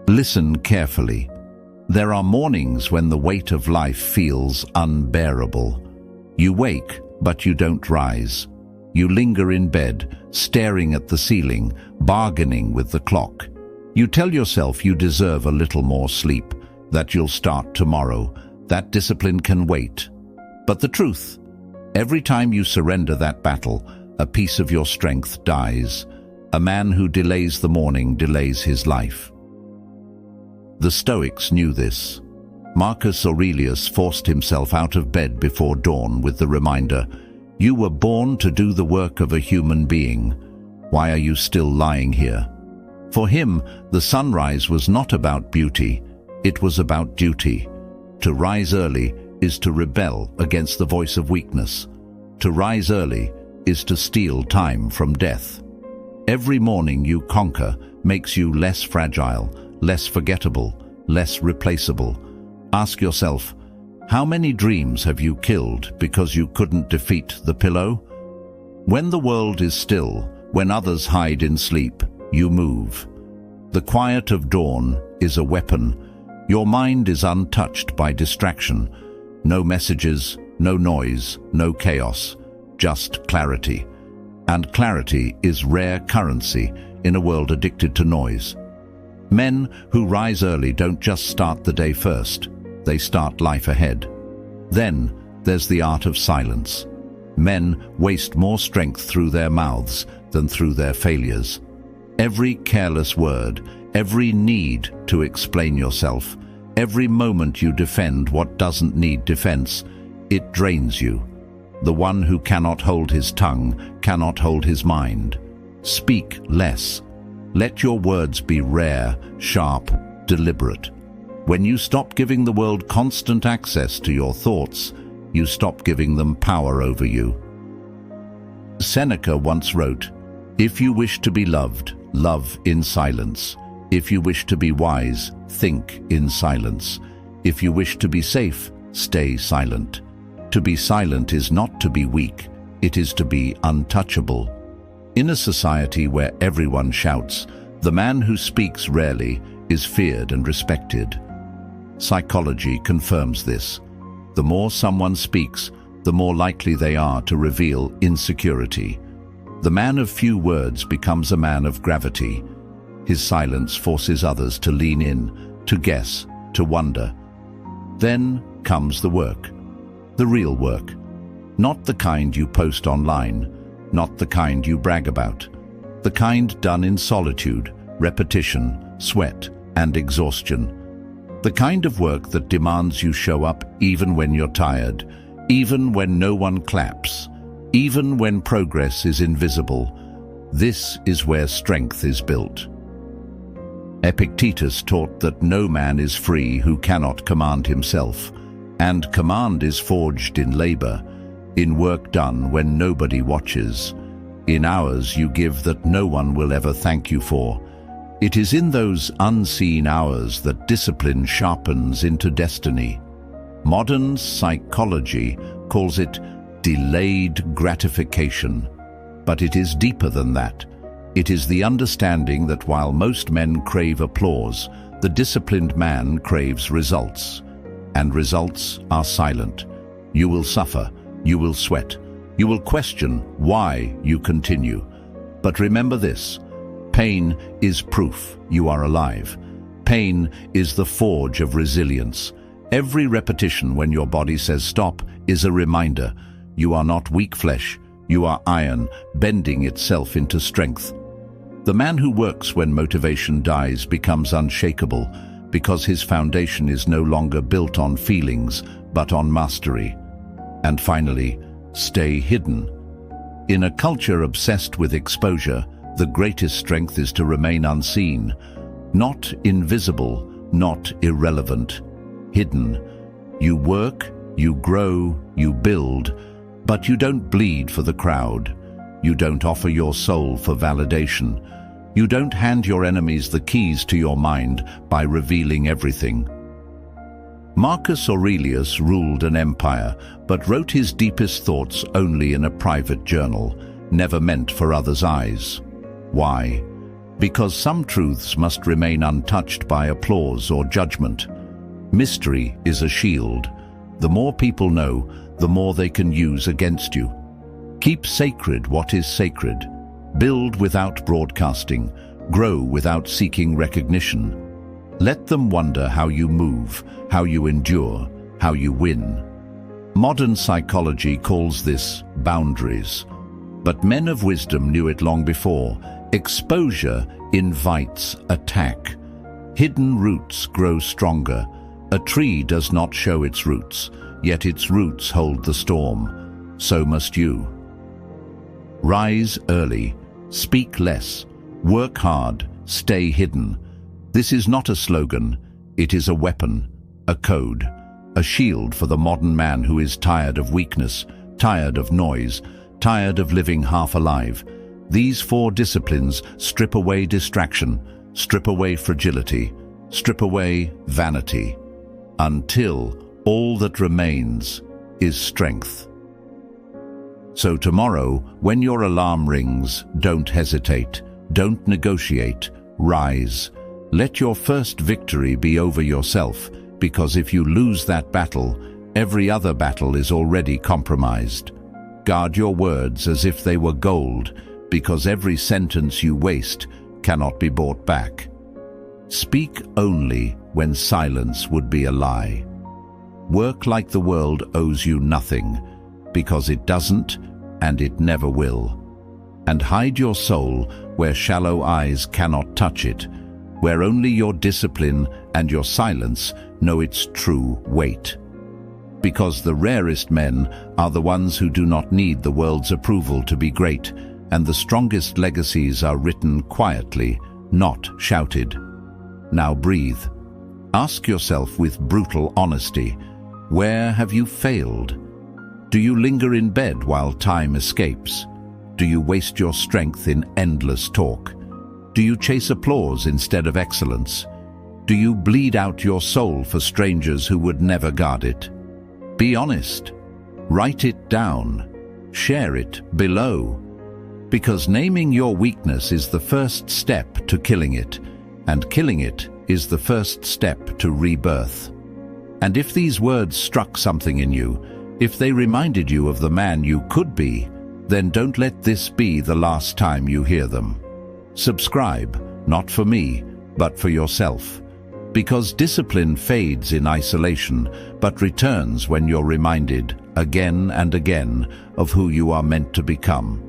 Listen carefully. There are mornings when the weight of life feels unbearable. You wake, but you don't rise. You linger in bed, staring at the ceiling, bargaining with the clock. You tell yourself you deserve a little more sleep, that you'll start tomorrow, that discipline can wait. But the truth, every time you surrender that battle, a piece of your strength dies. A man who delays the morning delays his life. The Stoics knew this. Marcus Aurelius forced himself out of bed before dawn with the reminder, "You were born to do the work of a human being. Why are you still lying here?" For him, the sunrise was not about beauty, it was about duty. To rise early is to rebel against the voice of weakness. To rise early is to steal time from death. Every morning you conquer makes you less fragile, less forgettable, less replaceable. Ask yourself, how many dreams have you killed because you couldn't defeat the pillow? When the world is still, when others hide in sleep, you move. The quiet of dawn is a weapon. Your mind is untouched by distraction. No messages, no noise, no chaos, just clarity. And clarity is rare currency in a world addicted to noise. Men who rise early don't just start the day first, they start life ahead. Then there's the art of silence. Men waste more strength through their mouths than through their failures. Every careless word, every need to explain yourself, every moment you defend what doesn't need defense, it drains you. The one who cannot hold his tongue cannot hold his mind. Speak less. Let your words be rare, sharp, deliberate. When you stop giving the world constant access to your thoughts, you stop giving them power over you. Seneca once wrote, "If you wish to be loved, love in silence. If you wish to be wise, think in silence. If you wish to be safe, stay silent." To be silent is not to be weak, it is to be untouchable. In a society where everyone shouts, the man who speaks rarely is feared and respected. Psychology confirms this. The more someone speaks, the more likely they are to reveal insecurity. The man of few words becomes a man of gravity. His silence forces others to lean in, to guess, to wonder. Then comes the work. The real work. Not the kind you post online, not the kind you brag about. The kind done in solitude, repetition, sweat, and exhaustion. The kind of work that demands you show up even when you're tired, even when no one claps, even when progress is invisible. This is where strength is built. Epictetus taught that no man is free who cannot command himself, and command is forged in labor, in work done when nobody watches, in hours you give that no one will ever thank you for. It is in those unseen hours that discipline sharpens into destiny. Modern psychology calls it delayed gratification, but it is deeper than that. It is the understanding that while most men crave applause, the disciplined man craves results. And results are silent. You will suffer, you will sweat, you will question why you continue. But remember this, pain is proof you are alive. Pain is the forge of resilience. Every repetition when your body says stop is a reminder. You are not weak flesh, you are iron, bending itself into strength. The man who works when motivation dies becomes unshakable, because his foundation is no longer built on feelings, but on mastery. And finally, stay hidden. In a culture obsessed with exposure, the greatest strength is to remain unseen, not invisible, not irrelevant, hidden. You work, you grow, you build, but you don't bleed for the crowd. You don't offer your soul for validation. You don't hand your enemies the keys to your mind by revealing everything. Marcus Aurelius ruled an empire, but wrote his deepest thoughts only in a private journal, never meant for others' eyes. Why? Because some truths must remain untouched by applause or judgment. Mystery is a shield. The more people know, the more they can use against you. Keep sacred what is sacred. Build without broadcasting. Grow without seeking recognition. Let them wonder how you move, how you endure, how you win. Modern psychology calls this boundaries. But men of wisdom knew it long before. Exposure invites attack. Hidden roots grow stronger. A tree does not show its roots, yet its roots hold the storm. So must you. Rise early, speak less, work hard, stay hidden. This is not a slogan, it is a weapon, a code, a shield for the modern man who is tired of weakness, tired of noise, tired of living half alive. These 4 disciplines strip away distraction, strip away fragility, strip away vanity, until all that remains is strength. So tomorrow, when your alarm rings, don't hesitate, don't negotiate, rise. Let your first victory be over yourself, because if you lose that battle, every other battle is already compromised. Guard your words as if they were gold, because every sentence you waste cannot be bought back. Speak only when silence would be a lie. Work like the world owes you nothing, because it doesn't and it never will. And hide your soul where shallow eyes cannot touch it, where only your discipline and your silence know its true weight. Because the rarest men are the ones who do not need the world's approval to be great, and the strongest legacies are written quietly, not shouted. Now breathe. Ask yourself with brutal honesty, where have you failed? Do you linger in bed while time escapes? Do you waste your strength in endless talk? Do you chase applause instead of excellence? Do you bleed out your soul for strangers who would never guard it? Be honest. Write it down. Share it below. Because naming your weakness is the first step to killing it, and killing it is the first step to rebirth. And if these words struck something in you, if they reminded you of the man you could be, then don't let this be the last time you hear them. Subscribe, not for me, but for yourself. Because discipline fades in isolation, but returns when you're reminded, again and again, of who you are meant to become.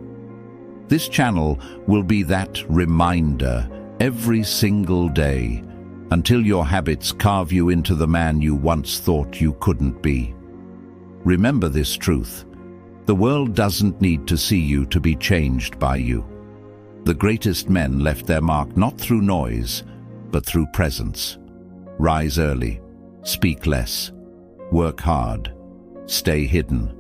This channel will be that reminder every single day, until your habits carve you into the man you once thought you couldn't be. Remember this truth. The world doesn't need to see you to be changed by you. The greatest men left their mark not through noise, but through presence. Rise early, speak less, work hard, stay hidden.